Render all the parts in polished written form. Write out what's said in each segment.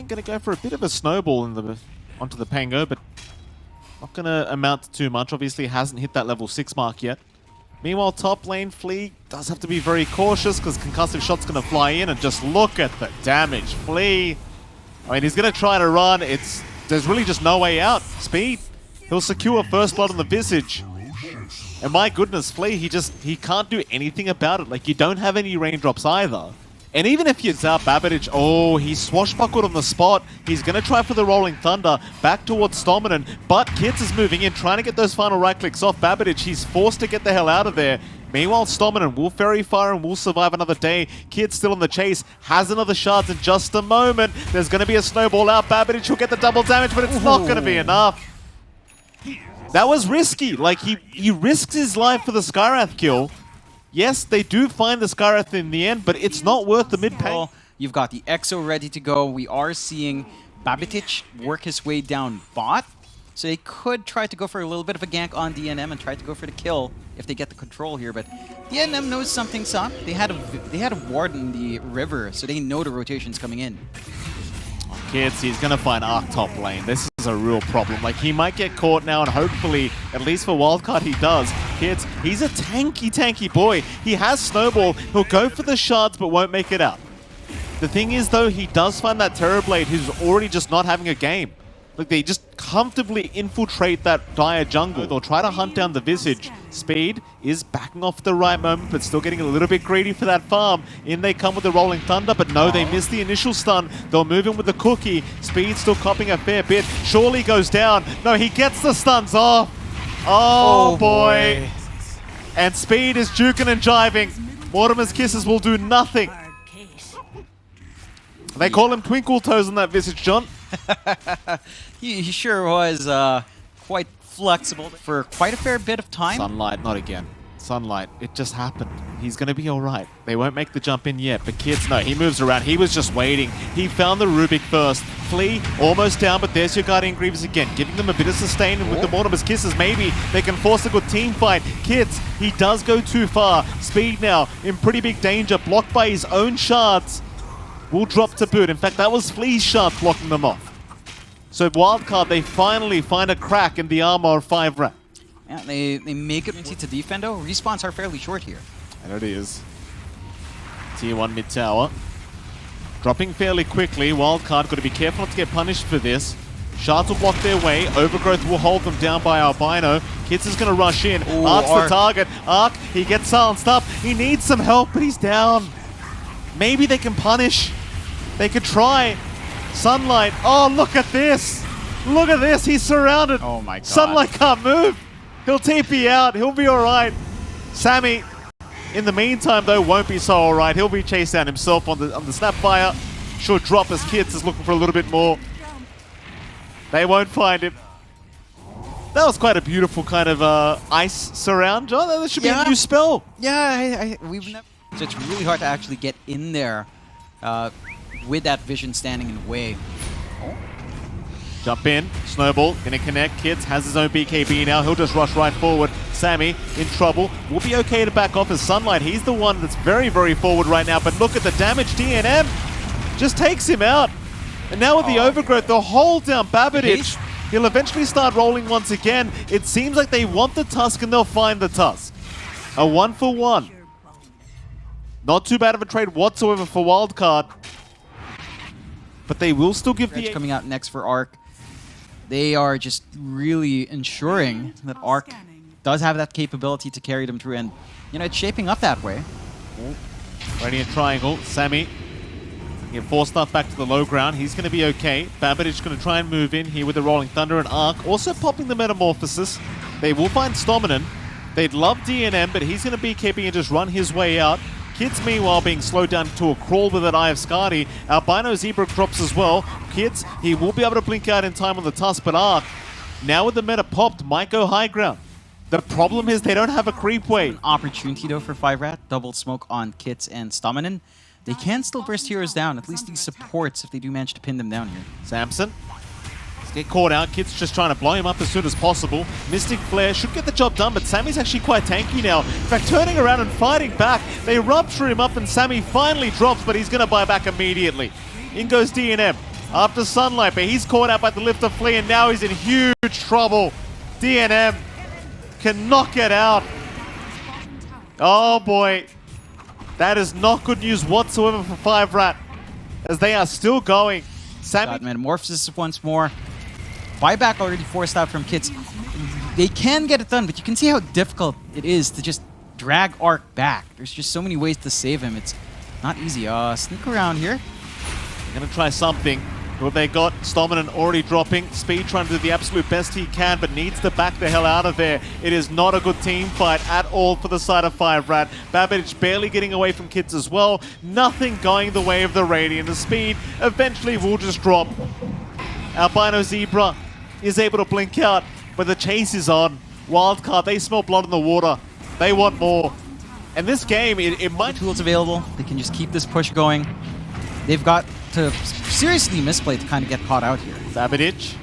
Lane going to go for a bit of a snowball onto the Pango, but not going to amount to too much. Obviously, hasn't hit that level 6 mark yet. Meanwhile, top lane, Flea does have to be very cautious because concussive shot's going to fly in, and just look at the damage. Flea, I mean, he's going to try to run. There's really just no way out. Speed, he'll secure first blood on the Visage. And my goodness, Flea, he can't do anything about it. Like, you don't have any raindrops either. And even if you zap Babbage, oh, he's swashbuckled on the spot. He's going to try for the Rolling Thunder back towards Stominan, but Kids is moving in, trying to get those final right clicks off Babbage. He's forced to get the hell out of there. Meanwhile, Stominan will ferry fire and will survive another day. Kid's still on the chase, has another shards in just a moment. There's going to be a snowball out. Babbage will get the double damage, but it's not going to be enough. That was risky. Like, he risks his life for the Skywrath kill. Yes, they do find the Skywrath in the end, but it's not worth the mid-pay. You've got the Exo ready to go. We are seeing Babbage work his way down bot. So they could try to go for a little bit of a gank on DNM and try to go for the kill if they get the control here. But DNM knows something's up. They had a ward in the river, so they know the rotation's coming in. Kids, he's going to find Arc top lane. This is a real problem. Like, he might get caught now, and hopefully, at least for Wildcard, he does. Kids, he's a tanky boy. He has Snowball. He'll go for the shards, but won't make it out. The thing is, though, he does find that Terrorblade who's already just not having a game. Like, they just comfortably infiltrate that dire jungle. They'll try to hunt down the Visage. Speed is backing off the right moment, but still getting a little bit greedy for that farm. In they come with the Rolling Thunder, but no, they miss the initial stun. They'll move in with the Cookie. Speed still copping a fair bit. Surely goes down. No, he gets the stuns off. Oh boy. And Speed is juking and jiving. Mortimer's Kisses will do nothing. They call him Twinkle Toes on that Visage, John. he sure was quite flexible for quite a fair bit of time. Sunlight, not again. Sunlight, it just happened. He's going to be all right. They won't make the jump in yet, but Kids, no, he moves around. He was just waiting. He found the Rubik first. Flea, almost down, but there's your Guardian Grievous again, giving them a bit of sustain, and with the Mortimer's Kisses, maybe they can force a good team fight. Kids, he does go too far. Speed now in pretty big danger, blocked by his own shards. Will drop to boot. In fact, that was Flea's shard blocking them off. So Wildcard, they finally find a crack in the armor of 5RAT. Yeah, they make it to defend, though. Respawns are fairly short here. And it is. Tier 1 mid tower. Dropping fairly quickly. Wildcard got to be careful not to get punished for this. Shards will block their way. Overgrowth will hold them down by Albino. Kids is going to rush in. Ooh, Ark's the target. Ark, he gets silenced up. He needs some help, but he's down. Maybe they can punish. They could try. Sunlight. Oh, look at this. Look at this. He's surrounded. Oh my god. Sunlight can't move. He'll TP out. He'll be all right. Sammy, in the meantime, though, won't be so all right. He'll be chased down himself on the Snapfire. Should drop as Kids is looking for a little bit more. They won't find him. That was quite a beautiful kind of ice surround, John. That should be a new spell. Yeah, we've never... So it's really hard to actually get in there with that vision standing in the way. Oh. Jump in, Snowball, gonna connect. Kids has his own BKB now. He'll just rush right forward. Sammy in trouble. Will be okay to back off as Sunlight. He's the one that's very, very forward right now. But look at the damage. DNM just takes him out. And now with the Overgrowth, they'll hold down Babbage. He'll eventually start rolling once again. It seems like they want the Tusk and they'll find the Tusk. A 1-for-1. Not too bad of a trade whatsoever for Wildcard. But they will still give the... coming out next for Arc. They are just really ensuring that Arc does have that capability to carry them through. And, you know, it's shaping up that way. Radiant Triangle. Sammy. Get force stuff back to the low ground. He's going to be okay. Babbage is going to try and move in here with the Rolling Thunder and Arc. Also popping the Metamorphosis. They will find Stominan. They'd love DNM, but he's going to be keeping and just run his way out. Kids, meanwhile, being slowed down to a crawl with that Eye of Skadi. Albino Zebra drops as well. Kids, he will be able to blink out in time on the Tusk, but Arc, now with the meta popped, might go high ground. The problem is they don't have a creep wave. Opportunity, though, for 5RAT. Double smoke on Kits and Stominan. They can still burst heroes down, at least these supports, if they do manage to pin them down here. Samson. Get caught out. Kid's just trying to blow him up as soon as possible. Mystic Flare should get the job done, but Sammy's actually quite tanky now. In fact, turning around and fighting back. They rupture him up and Sammy finally drops, but he's going to buy back immediately. In goes DNM. after Sunlight, but he's caught out by the lift of Flea, and now he's in huge trouble. DNM cannot get out. Oh boy. That is not good news whatsoever for 5RAT, as they are still going. Sammy Metamorphosis once more. Buyback already forced out from Kids. They can get it done, but you can see how difficult it is to just drag Arc back. There's just so many ways to save him. It's not easy. Sneak around here. They're going to try something. What they got, Stominant already dropping. Speed trying to do the absolute best he can, but needs to back the hell out of there. It is not a good team fight at all for the side of 5RAT. Babbage barely getting away from Kids as well. Nothing going the way of the Radiant. The speed eventually will just drop. Albino Zebra is able to blink out, but the chase is on. Wildcard, they smell blood in the water. They want more. And this game, it might... Tools available. They can just keep this push going. They've got to seriously misplay to kind of get caught out here. Babbage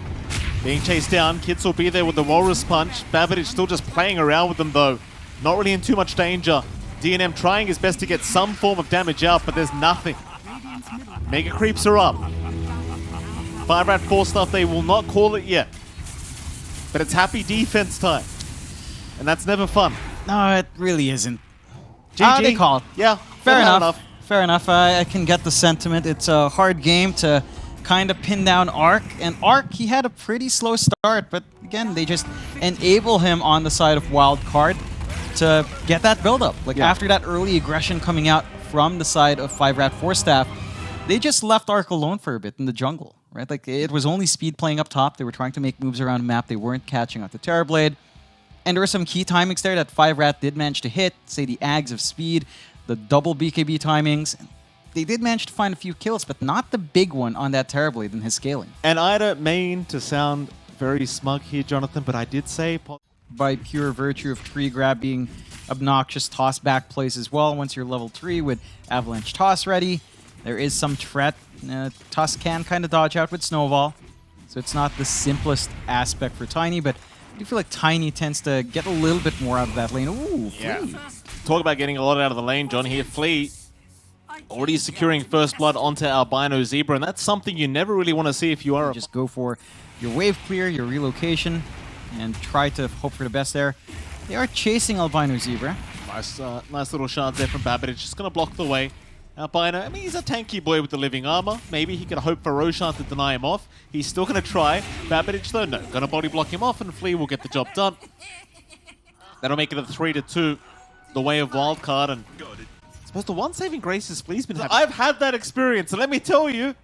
being chased down. Kids will be there with the Walrus Punch. Babbage still just playing around with them though. Not really in too much danger. DNM trying his best to get some form of damage out, but there's nothing. Mega creeps are up. 5RATFORCESTAFF, they will not call it yet. But it's happy defense time. And that's never fun. No, it really isn't. GG. They call it. Yeah, fair enough. Fair enough. I can get the sentiment. It's a hard game to kind of pin down Arc. And Arc, he had a pretty slow start, but again, they just enable him on the side of Wildcard to get that build-up. Like after that early aggression coming out from the side of 5RATFORCESTAFF, they just left Arc alone for a bit in the jungle, right? Like it was only Speed playing up top. They were trying to make moves around the map. They weren't catching up to Terrorblade. And there were some key timings there that 5RAT did manage to hit, say the Ags of Speed, the double BKB timings. They did manage to find a few kills, but not the big one on that Terrorblade in his scaling. And I don't mean to sound very smug here, Jonathan, but I did say... By pure virtue of tree grab being obnoxious toss back plays as well, once you're level 3 with Avalanche Toss ready, there is some threat. Toss can kind of dodge out with Snowball, so it's not the simplest aspect for Tiny, but I do feel like Tiny tends to get a little bit more out of that lane. Ooh, Flea. Talk about getting a lot out of the lane, John. Here, Flea already securing first blood onto Albino Zebra, and that's something you never really want to see if you are... Just go for your wave clear, your relocation, and try to hope for the best there. They are chasing Albino Zebra. Nice little shards there from Babbage. Just going to block the way. Albino, I mean, he's a tanky boy with the living armor. Maybe he can hope for Roshan to deny him off. He's still going to try. Babbage, though, no. Going to body block him off, and Flea will get the job done. That'll make it a 3-2. The way of Wildcard, and I suppose the one saving grace is Flea's been having. I've had that experience, and let me tell you,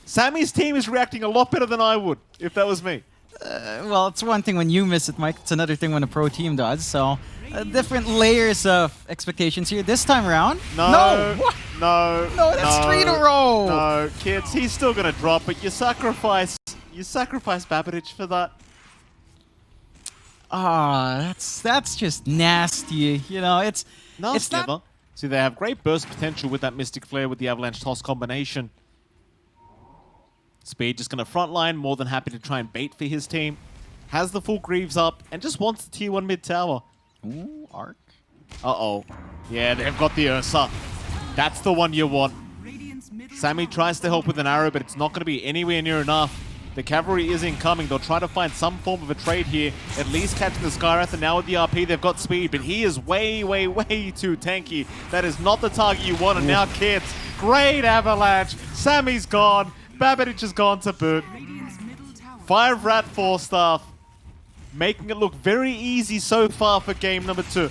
Sammy's team is reacting a lot better than I would, if that was me. Well, it's one thing when you miss it, Mike. It's another thing when a pro team does, so different layers of expectations here. This time around, no, that's 3 in a row. No, Kids, he's still gonna drop, but you sacrifice Babbage for that. That's just nasty. You know, it's not. See, they have great burst potential with that Mystic Flare with the Avalanche Toss combination. Speed just going to frontline, more than happy to try and bait for his team. Has the full Greaves up and just wants the tier 1 mid tower. Ooh, Arc. Uh-oh. Yeah, they've got the Ursa. That's the one you want. Sammy tries to help with an arrow, but it's not going to be anywhere near enough. The cavalry is incoming. They'll try to find some form of a trade here. At least catching the Skywrath, and now with the RP, they've got speed, but he is way, way, way too tanky. That is not the target you want, and now Kids. Great Avalanche. Sammy's gone. Babbage has gone to boot. 5RATFORCESTAFF making it look very easy so far for game number 2.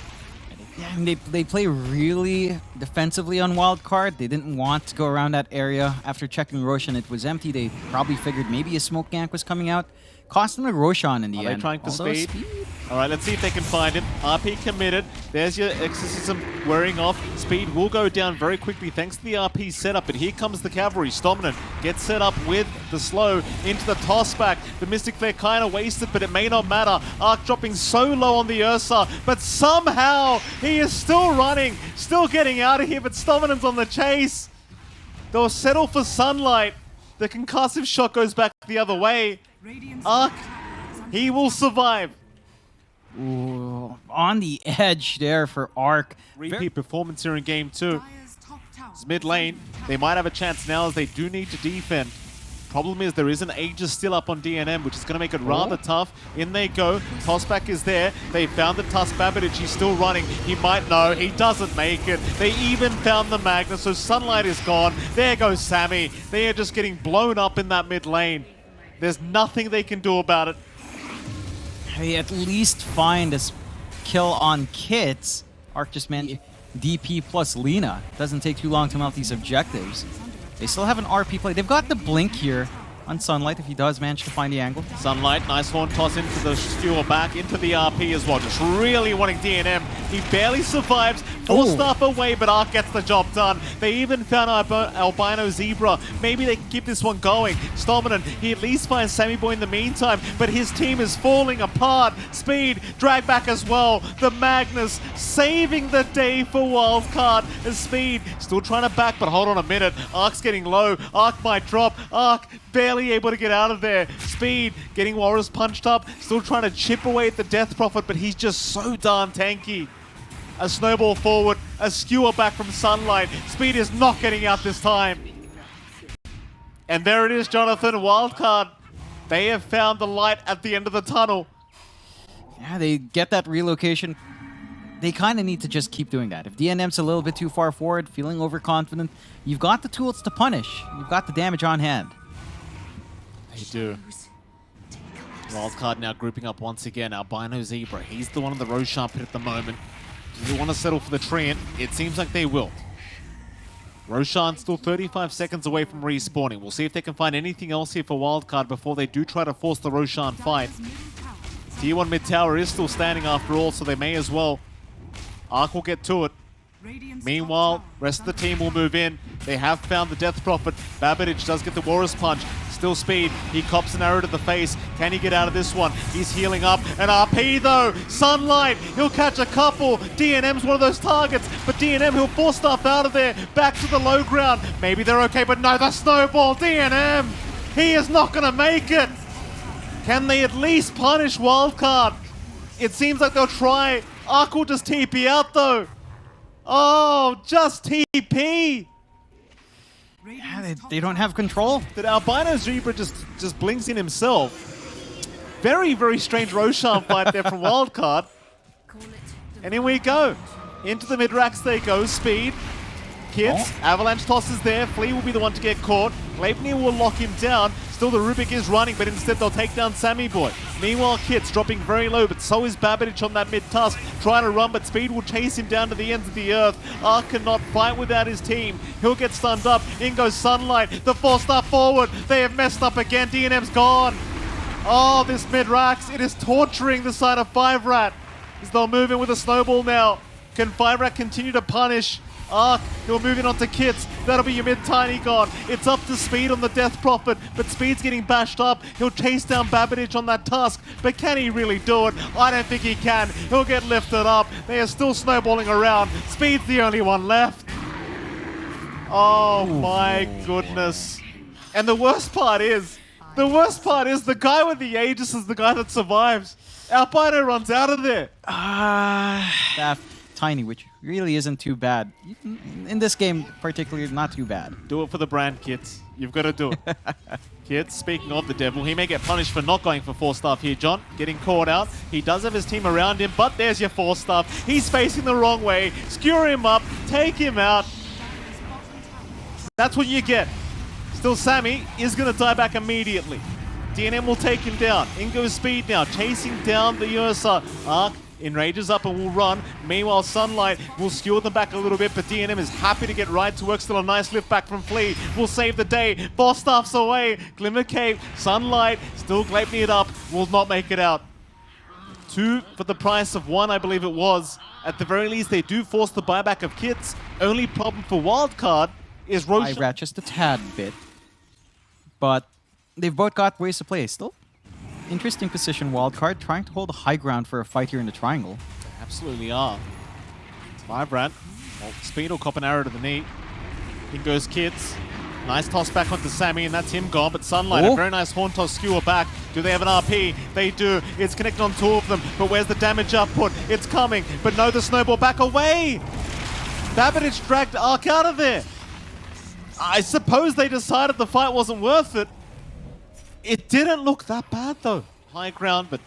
Yeah, and they play really defensively on Wildcard. They didn't want to go around that area. After checking Roshan, it was empty. They probably figured maybe a smoke gank was coming out. Cost them a Roshan in the end. Are they trying for speed? All right, let's see if they can find him. RP committed. There's your Exorcism wearing off. Speed will go down very quickly thanks to the RP setup, but here comes the cavalry. Stominant gets set up with the slow into the toss back. The Mystic Flare kind of wasted, but it may not matter. Arc dropping so low on the Ursa, but somehow he is still running, still getting out of here, but Stominant's on the chase. They'll settle for Sunlight. The concussive shot goes back the other way. Arc, he will survive. Ooh, on the edge there for Arc. Repeat performance here in game 2. It's mid lane. They might have a chance now as they do need to defend. Problem is there is an Aegis still up on DNM, which is going to make it rather tough. In they go. Tossback is there. They found the Tusk Babbage. He's still running. He might know. He doesn't make it. They even found the Magnus, so Sunlight is gone. There goes Sammy. They are just getting blown up in that mid lane. There's nothing they can do about it. They at least find a kill on Kits. Arc just meant DP plus Lina. Doesn't take too long to mount these objectives. They still have an RP play. They've got the blink here on Sunlight if he does manage to find the angle. Sunlight, nice horn toss into the skewer back, into the RP as well. Just really wanting DNM. He barely survives. Full staff away, but Arc gets the job done. They even found Albino Zebra. Maybe they can keep this one going. Stominant, he at least finds Sammy Boy in the meantime, but his team is falling apart. Speed, drag back as well. The Magnus saving the day for Wildcard. And Speed still trying to back, but hold on a minute. Arc's getting low. Arc might drop. Arc barely able to get out of there. Speed getting Warriors punched up. Still trying to chip away at the Death Prophet, but he's just so darn tanky. A snowball forward, a skewer back from Sunlight. Speed is not getting out this time. And there it is, Jonathan. Wildcard. They have found the light at the end of the tunnel. Yeah, they get that relocation. They kind of need to just keep doing that. If DNM's a little bit too far forward, feeling overconfident, you've got the tools to punish. You've got the damage on hand. They do. Wildcard now grouping up once again. Albino Zebra. He's the one on the Roshan pit at the moment. Do they want to settle for the Treant? It seems like they will. Roshan still 35 seconds away from respawning. We'll see if they can find anything else here for Wildcard before they do try to force the Roshan fight. Tier 1 mid tower is still standing after all, so they may as well. Arc will get to it. Meanwhile, rest of the team will move in. They have found the Death Prophet. Babbage does get the Warriors punch. Still Speed. He cops an arrow to the face. Can he get out of this one? He's healing up. An RP though. Sunlight. He'll catch a couple. DNM's one of those targets. But DNM, he'll force stuff out of there. Back to the low ground. Maybe they're okay, but no, the snowball. DNM. He is not going to make it. Can they at least punish Wildcard? It seems like they'll try. Arc will just TP out though. Oh, just TP. Yeah, they don't have control. That Albino Zebra just blinks in himself. Very, very strange Roshan fight there from Wildcard. And in we go. Into the mid-racks they go. Speed. Kits. Avalanche toss is there. Flea will be the one to get caught. Leipnir will lock him down. Still the Rubik is running, but instead they'll take down Sammy Boy. Meanwhile, Kits dropping very low, but so is Babbage on that mid-tusk. Trying to run, but Speed will chase him down to the ends of the earth. Arc cannot fight without his team. He'll get stunned up. In goes Sunlight. The 4-star forward. They have messed up again. DNM's gone. Oh, this mid-racks. It is torturing the side of 5RAT. As they'll move in with a snowball now. Can 5RAT continue to punish? Arc, he'll move in onto Kits. That'll be your mid-tiny gone. It's up to Speed on the Death Prophet, but Speed's getting bashed up. He'll chase down Babbage on that Tusk, but can he really do it? I don't think he can. He'll get lifted up. They are still snowballing around. Speed's the only one left. Oh my goodness. And the worst part is the guy with the Aegis is the guy that survives. Albino runs out of there. That tiny, which really isn't too bad. In this game, particularly, not too bad. Do it for the brand, Kits. You've got to do it. Kits, speaking of the devil, he may get punished for not going for 4-staff here, John. Getting caught out. He does have his team around him, but there's your 4-staff. He's facing the wrong way. Skewer him up. Take him out. That's what you get. Still, Sammy is going to die back immediately. DNM will take him down. In goes Speed now, chasing down the Ursa. Arc enrages up and will run. Meanwhile, Sunlight will skewer them back a little bit, but DNM is happy to get right to work. Still a nice lift back from Flea. Will save the day. Boss staff's away. Glimmer Cape. Sunlight still Gleipnir up. Will not make it out. 2 for the price of 1, I believe it was. At the very least, they do force the buyback of Kits. Only problem for Wildcard is Roshan. 5RAT just a tad bit. But they've both got ways to play. Still interesting position, Wildcard, trying to hold a high ground for a fight here in the triangle. They absolutely are. 5RAT. Well, Speed will cop an arrow to the knee. In goes Kits. Nice toss back onto Sammy, and that's him gone. But Sunlight, a very nice horn toss skewer back. Do they have an RP? They do. It's connected on 2 of them. But where's the damage output? It's coming. But no, the snowball back away. Babbage dragged Arc out of there. I suppose they decided the fight wasn't worth it. It didn't look that bad though. High ground, but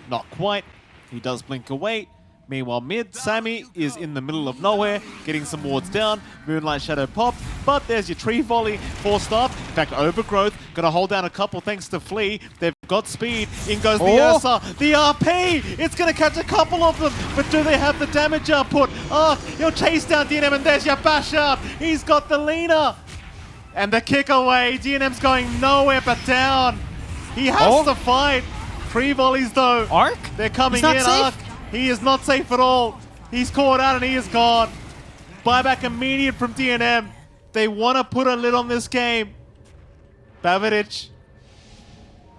not quite. He does blink away. Meanwhile, mid, Sammy is in the middle of nowhere, getting some wards down. Moonlight Shadow pop, but there's your tree volley. 4-staff, in fact, Overgrowth. Gonna hold down a couple thanks to Flea. They've got speed. In goes the Ursa. The RP! It's gonna catch a couple of them, but do they have the damage output? Oh, he'll chase down DNM, and there's your bash out. He's got the leaner. And the kick away. DNM's going nowhere but down. He has to fight. Tree volleys though. Arc? They're coming in. Arc. He is not safe at all. He's caught out and he is gone. Buyback immediate from DNM. They want to put a lid on this game. Babitic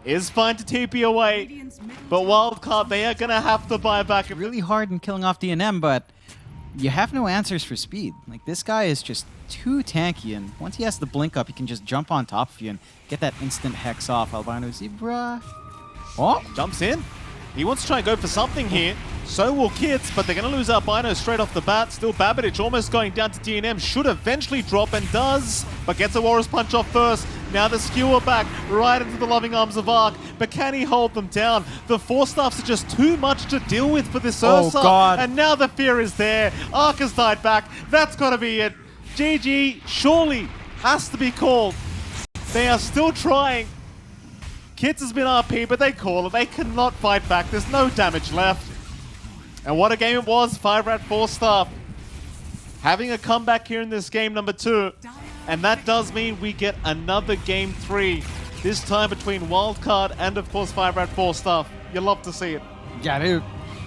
is fine to TP away, but Wildcard, they are going to have to buy back. Really hard in killing off DNM, but you have no answers for speed. Like, this guy is just too tanky, and once he has the blink up, he can just jump on top of you and get that instant hex off. Albino Zebra. Oh, jumps in. He wants to try and go for something here. So will Kids, but they're going to lose Albino straight off the bat. Still Babitic almost going down to DNM. Should eventually drop and does, but gets a Warriors Punch off first. Now the skewer back right into the loving arms of Arc, but can he hold them down? The 4-staffs are just too much to deal with for this Ursa. Oh, God. And now the fear is there. Arc has died back. That's got to be it. GG surely has to be called. They are still trying. Kids has been RP, but they call it. They cannot fight back. There's no damage left. And what a game it was. 5RATFORCESTAFF having a comeback here in this game number 2. And that does mean we get another game 3. This time between Wildcard and, of course, 5RATFORCESTAFF. You'll love to see it. yeah, dude.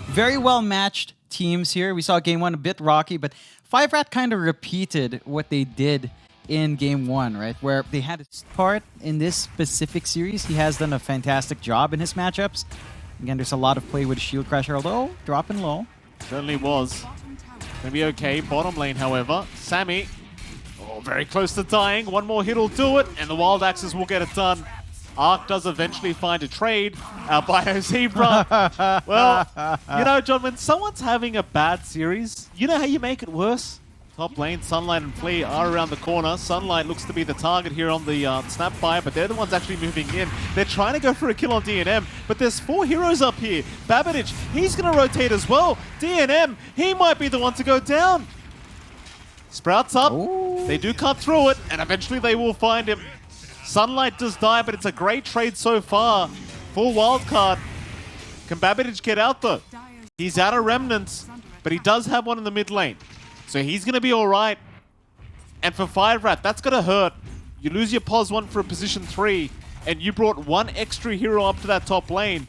Very well matched teams here. We saw game 1 a bit rocky, but 5RAT kind of repeated what they did in game 1, right? Where they had his part in this specific series. He has done a fantastic job in his matchups. Again, there's a lot of play with Shield Crasher, although dropping low. Certainly was. Gonna be okay. Bottom lane, however. Sammy, very close to dying. One more hit will do it, and the Wild Axes will get it done. Arc does eventually find a trade. Albino Zebra. Well, you know, John, when someone's having a bad series, you know how you make it worse? Top lane, Sunlight and Flea are around the corner. Sunlight looks to be the target here on the Snapfire, but they're the ones actually moving in. They're trying to go for a kill on DNM, but there's 4 heroes up here. Babitic, he's going to rotate as well. DNM, he might be the one to go down. Sprouts up. Ooh. They do cut through it, and eventually they will find him. Sunlight does die, but it's a great trade so far for Wildcard. Can Babitic get out, though? He's out of remnants, but he does have one in the mid lane. So he's going to be all right. And for 5RAT, that's going to hurt. You lose your pos 1 for a position 3, and you brought 1 extra hero up to that top lane.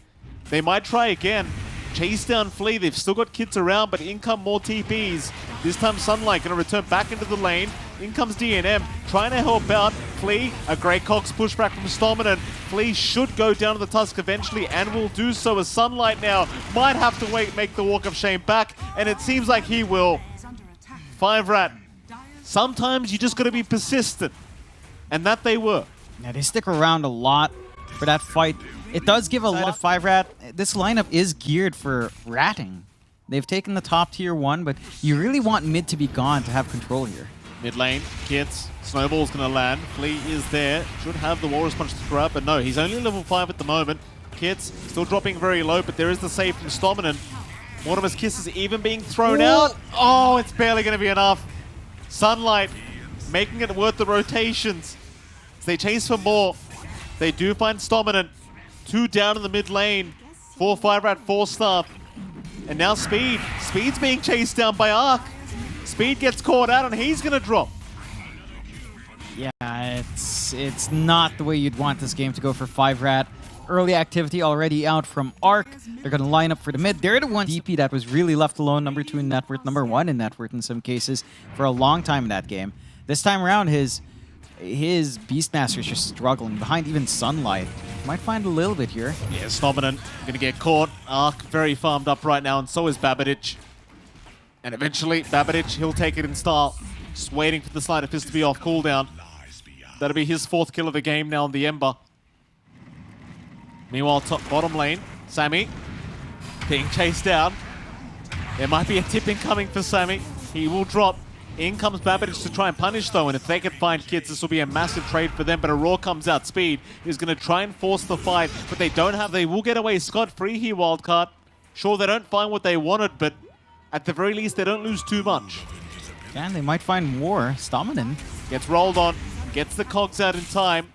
They might try again. Chase down Flea. They've still got kids around, but in come more TPs. This time Sunlight going to return back into the lane. In comes DNM, trying to help out. Flea, a great Cox pushback from Stominant. Flea should go down to the Tusk eventually, and will do so as Sunlight now might have to make the Walk of Shame back, and it seems like he will. 5RAT, sometimes you just got to be persistent, and that they were. Yeah, they stick around a lot for that fight. It does give a lot of 5RAT. This lineup is geared for ratting. They've taken the top tier 1, but you really want mid to be gone to have control here. Mid lane, Kids, Snowball's going to land. Flea is there, should have the Walrus Punch to throw up, but no, he's only level 5 at the moment. Kids still dropping very low, but there is the save from Stominant. Mortimer's Kiss is even being thrown out. Oh, it's barely going to be enough. Sunlight making it worth the rotations. As they chase for more. They do find Stominant. 2 down in the mid lane. 4 5RATFORCESTAFF. And now Speed. Speed's being chased down by Arc. Speed gets caught out and he's going to drop. Yeah, it's not the way you'd want this game to go for 5RAT. Early activity already out from Arc. They're going to line up for the mid. They're the one DP that was really left alone, number 2 in net worth, number 1 in net worth in some cases, for a long time in that game. This time around, his Beastmaster is just struggling behind even Sunlight. Might find a little bit here. Yeah, Stominant going to get caught. Arc very farmed up right now, and so is Babitic. And eventually, Babitic, he'll take it in style. Just waiting for the Sleight of Fist to be off cooldown. That'll be his 4th kill of the game now on the Ember. Meanwhile, bottom lane, Sammy being chased down. There might be a tip incoming for Sammy. He will drop. In comes Babbage to try and punish though, and if they can find Kids, this will be a massive trade for them, but Aurora comes out. Speed is going to try and force the fight, but they will get away scot-free here, Wildcard. Sure, they don't find what they wanted, but at the very least, they don't lose too much. And they might find more. Staminen Gets rolled on, gets the cogs out in time.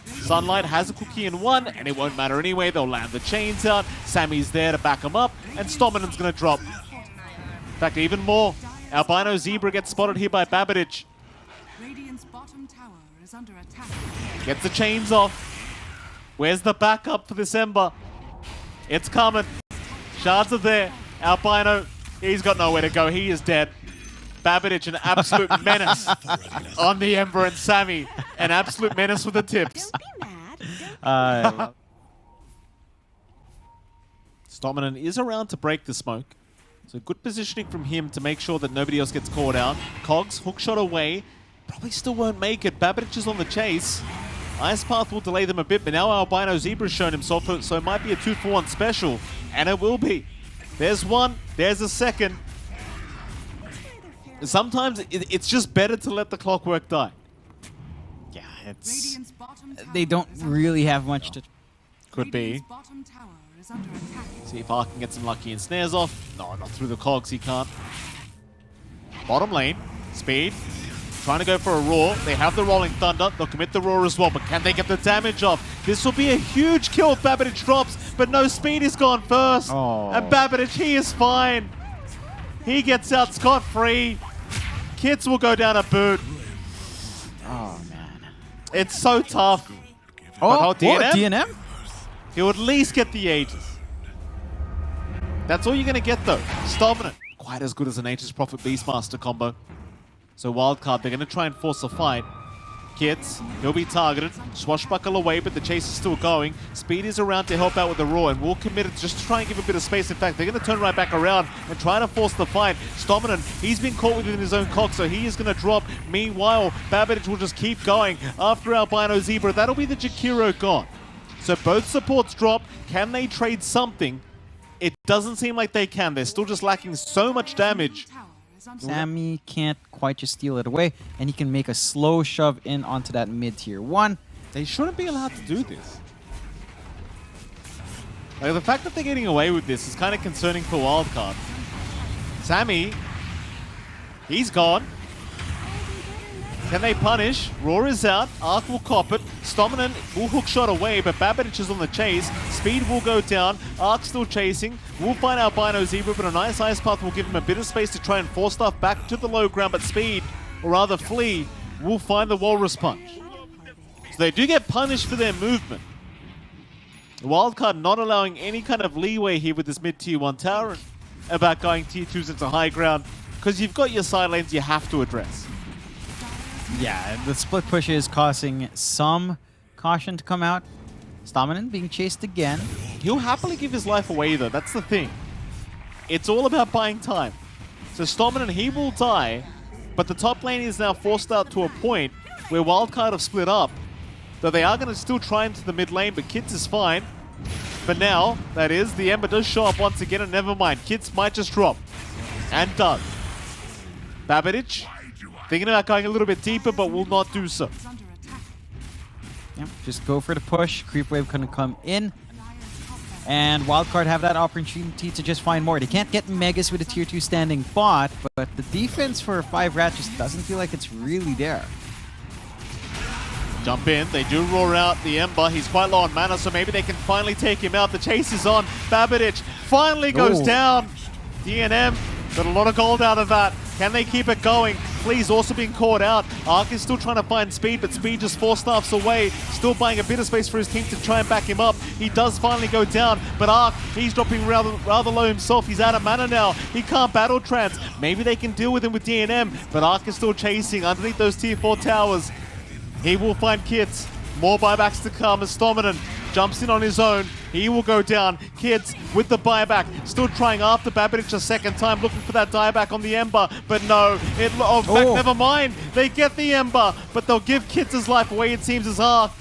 Sunlight has a cookie in one, and it won't matter anyway. They'll land the chains out. Sammy's there to back him up, and Stominen's going to drop. In fact, even more. Albino Zebra gets spotted here by Babbage. Radiant's bottom tower is under attack. Gets the chains off. Where's the backup for this Ember? It's coming. Shards are there. Albino, he's got nowhere to go. He is dead. Babbage, an absolute menace on the Ember, and Sammy, an absolute menace with the tips. Don't be mad. Stominen is around to break the smoke. So good positioning from him to make sure that nobody else gets caught out. Cogs, hookshot away. Probably still won't make it. Babbage is on the chase. Ice Path will delay them a bit, but now Albino Zebra's shown himself, so it might be a 2-for-1 special. And it will be. There's one, there's a second. Sometimes it's just better to let the clockwork die. Yeah, it's... Radiant's bottom tower They don't is under really have much to... Could be. Radiant's bottom tower is under attack. See if Ark can get some lucky and snares off. No, not through the cogs, he can't. Bottom lane, Speed, trying to go for a roar. They have the Rolling Thunder, they'll commit the roar as well, but can they get the damage off? This will be a huge kill if Babbage drops, but no, Speed is gone first. Oh. And Babbage, he is fine. He gets out scot-free. Kits will go down a boot. Oh, man. It's so tough. Oh, But DNM? DNM? He'll at least get the Aegis. That's all you're going to get, though. Stominant. Quite as good as an Aegis Prophet Beastmaster combo. So Wildcard, they're going to try and force a fight. Kids, he'll be targeted. Swashbuckle away, but the chase is still going. Speed is around to help out with the Roar, and will commit it just to try and give a bit of space. In fact, they're going to turn right back around and try to force the fight. Stominant, he's been caught within his own cock, so he is going to drop. Meanwhile, Babbage will just keep going after Albino Zebra. That'll be the Jakiro gone. So both supports drop. Can they trade something? It doesn't seem like they can. They're still just lacking so much damage. Tower is under Sammy can't quite just steal it away, and he can make a slow shove in onto that mid-tier 1. They shouldn't be allowed to do this. Like, the fact that they're getting away with this is kind of concerning for Wildcard. Sammy, he's gone. Can they punish? Roar is out. Ark will cop it. Stominant will hookshot away, but Babbage is on the chase. Speed will go down. Ark still chasing. We'll find Albino Zebra, but a nice Ice Path will give him a bit of space to try and force stuff back to the low ground, but Speed, or rather Flea, will find the Walrus Punch. So they do get punished for their movement. Wildcard not allowing any kind of leeway here with this mid-tier 1 tower about going tier 2s into high ground, because you've got your side lanes you have to address. Yeah, the split push is causing some caution to come out. Staminen being chased again. He'll happily give his life away, though. That's the thing. It's all about buying time. So Stominant, he will die, but the top lane is now forced out to a point where Wildcard have split up. Though they are going to still try into the mid lane, but Kids is fine. For now, that is, the Ember does show up once again, and never mind. Kids might just drop. And does. Babbage, thinking about going a little bit deeper, but will not do so. under attack. Yep, just go for the push. Creep wave gonna come in. And Wildcard have that opportunity to just find more. They can't get Megas with a tier 2 standing bot, but the defense for 5RAT just doesn't feel like it's really there. Jump in, they do roar out the Ember. He's quite low on mana, so maybe they can finally take him out. The chase is on. Babbage finally goes down. DNM got a lot of gold out of that. Can they keep it going? Flea's also being caught out. Ark is still trying to find Speed, but Speed just 4-staffs away. Still buying a bit of space for his team to try and back him up. He does finally go down, but Ark, he's dropping rather low himself. He's out of mana now. He can't battle trance. Maybe they can deal with him with DNM, but Ark is still chasing underneath those tier 4 towers. He will find Kids. More buybacks to come as Stominant jumps in on his own. He will go down. Kids with the buyback. Still trying after Babbage a second time, looking for that dieback on the Ember. But no. In fact, never mind. They get the Ember, but they'll give Kids his life away, it seems, as Ark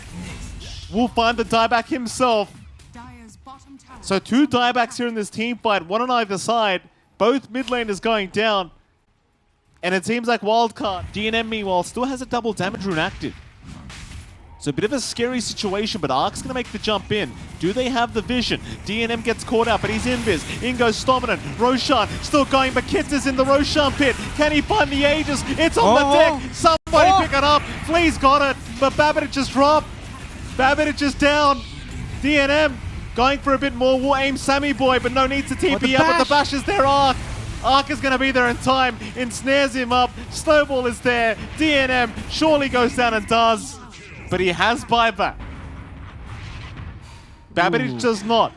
will find the dieback himself. Dire's bottom tower. So 2 diebacks here in this team fight, one on either side. Both mid laners going down. And it seems like Wildcard. DNM, meanwhile, still has a double damage rune active. So a bit of a scary situation, but Ark's going to make the jump in. Do they have the vision? DNM gets caught out, but he's invis. In goes Stominant. Roshan still going, but Kits is in the Roshan pit. Can he find the Aegis? It's on the deck. Somebody pick it up. Flea's got it, but Babbage just dropped. Babbage is down. DNM going for a bit more. We'll aim Sammy Boy, but no need to TP up, but the bash is there. Ark. Ark is going to be there in time. Ensnares him up. Snowball is there. DNM surely goes down and does. But he has buyback. Babbage does not.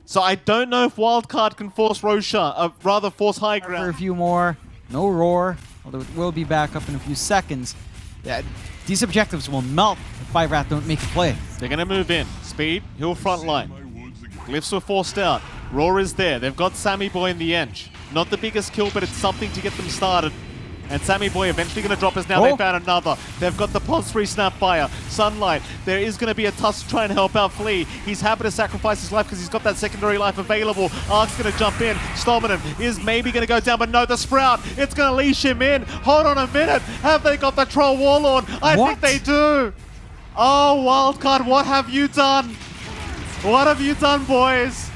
So I don't know if Wildcard can force Roshan, rather force high ground. For a few more. No roar, although it will be back up in a few seconds. Yeah, these objectives will melt if 5RAT don't make a play. They're going to move in. Speed, he'll front line. Glyphs were forced out. Roar is there. They've got Sammy Boy in the edge. Not the biggest kill, but it's something to get them started. And Sammy Boy eventually going to drop us now. They found another. They've got the Pulse 3 Snapfire. Sunlight. There is going to be a Tusk to try and help out Flea. He's happy to sacrifice his life because he's got that secondary life available. Ark's going to jump in. Stominant is maybe going to go down, but no, the Sprout. It's going to leash him in. Hold on a minute. Have they got the Troll Warlord? I think they do. Oh, Wildcard, what have you done? What have you done, boys?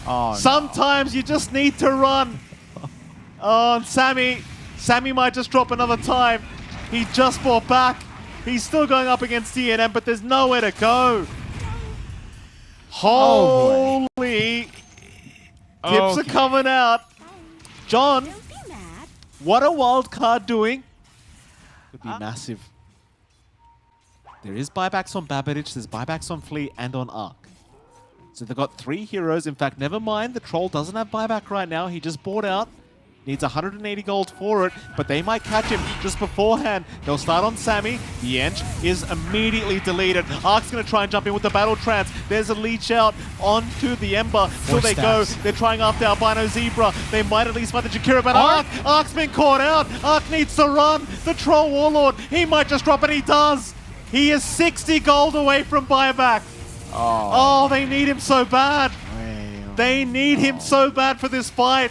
Oh, Sometimes you just need to run. Oh, and Sammy might just drop another time. He just bought back. He's still going up against DNM, but there's nowhere to go. Holy. Tips are coming out. John, what are Wildcard doing? Could be massive. There is buybacks on Babbage, there's buybacks on Flea and on Ark. So they've got 3 heroes. In fact, never mind, the Troll doesn't have buyback right now. He just bought out. Needs 180 gold for it, but they might catch him just beforehand. They'll start on Sammy. The Ench is immediately deleted. Ark's going to try and jump in with the Battle Trance. There's a leech out onto the Ember. Still they go. They're trying after Albino Zebra. They might at least find the Jakira, but Ark's been caught out. Ark needs to run. The Troll Warlord, he might just drop it. He does. He is 60 gold away from buyback. Oh, they need him so bad. They need him so bad for this fight.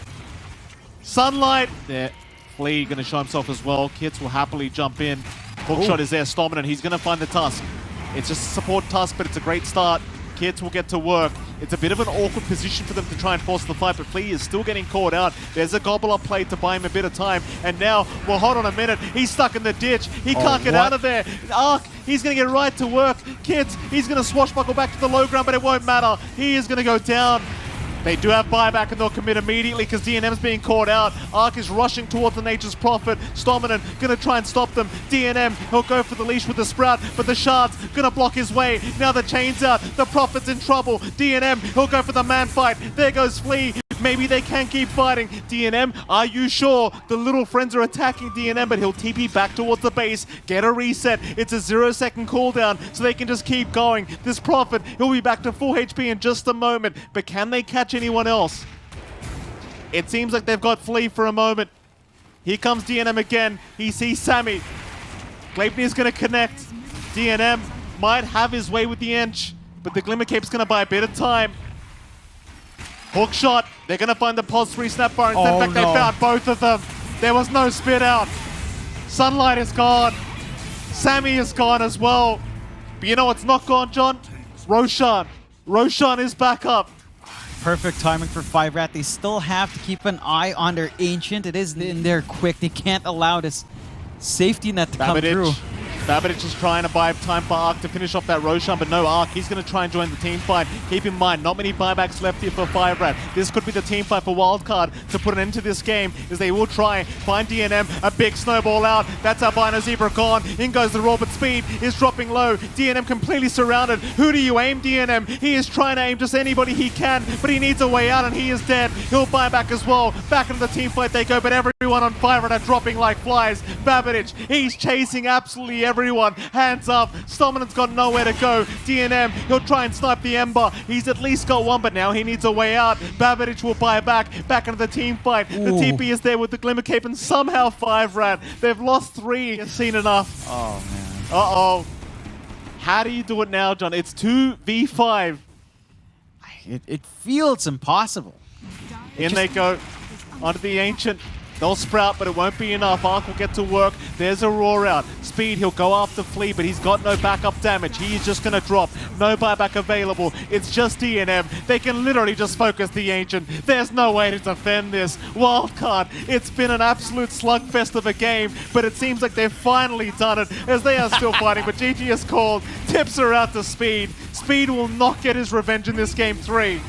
Sunlight there. Flea going to show himself as well. Kits will happily jump in. Hookshot is there. Stominant. He's going to find the Tusk. It's just a support Tusk, but it's a great start. Kits will get to work. It's a bit of an awkward position for them to try and force the fight, but Flea is still getting caught out. There's a gobble up play to buy him a bit of time. And now, well, hold on a minute. He's stuck in the ditch. He can't get out of there. Ark, he's going to get right to work. Kits, he's going to swashbuckle back to the low ground, but it won't matter. He is going to go down. They do have buyback and they'll commit immediately because DNM's being caught out. Ark is rushing towards the Nature's Prophet. Stominant gonna try and stop them. DNM, he'll go for the leash with the Sprout, but the Shard's gonna block his way. Now the chain's out. The Prophet's in trouble. DNM, he'll go for the man fight. There goes Flea. Maybe they can keep fighting. DNM, are you sure? The little friends are attacking DNM, but he'll TP back towards the base, get a reset. It's a 0-second cooldown, so they can just keep going. This Prophet, he'll be back to full HP in just a moment, but can they catch anyone else? It seems like they've got Flea for a moment. Here comes DNM again. He sees Sammy. Gleipnir's gonna connect. DNM might have his way with the Ench, but the Glimmercape's gonna buy a bit of time. Hookshot, they're going to find the Pulse 3 Snapfire. In fact, they found both of them. There was no spit out. Sunlight is gone. Sammy is gone as well. But you know what's not gone, John? Roshan. Roshan is back up. Perfect timing for 5RAT. They still have to keep an eye on their Ancient. It is in there quick. They can't allow this safety net to come through. Babbage is trying to buy time for Ark to finish off that Roshan, but no Ark. He's going to try and join the team fight. Keep in mind, not many buybacks left here for 5RAT. This could be the team fight for Wildcard to put an end to this game, as they will try find DNM. A big snowball out. That's Albino Zebra gone. In goes the roar, but speed is dropping low. DNM completely surrounded. Who do you aim, DNM? He is trying to aim just anybody he can, but he needs a way out, and he is dead. He'll buy back as well. Back into the team fight they go, but everyone on 5RAT are dropping like flies. Babbage, he's chasing absolutely everyone. Hands up. Stominant's got nowhere to go. DNM, he'll try and snipe the Ember. He's at least got one, but now he needs a way out. Babbage will buy back into the team fight. The TP is there with the Glimmercape, and somehow 5RAT. They've lost 3. It's seen enough. Oh, man. Uh-oh. How do you do it now, John? It's 2v5. It feels impossible. In they go. Onto the Ancient. They'll sprout, but it won't be enough. Arc will get to work. There's a roar out. Speed, he'll go after Flea, but he's got no backup damage. He's just going to drop. No buyback available. It's just DNM. They can literally just focus the Ancient. There's no way to defend this. Wildcard, it's been an absolute slugfest of a game, but it seems like they've finally done it as they are still fighting, but GG is called. Tips are out to Speed. Speed will not get his revenge in this game 3.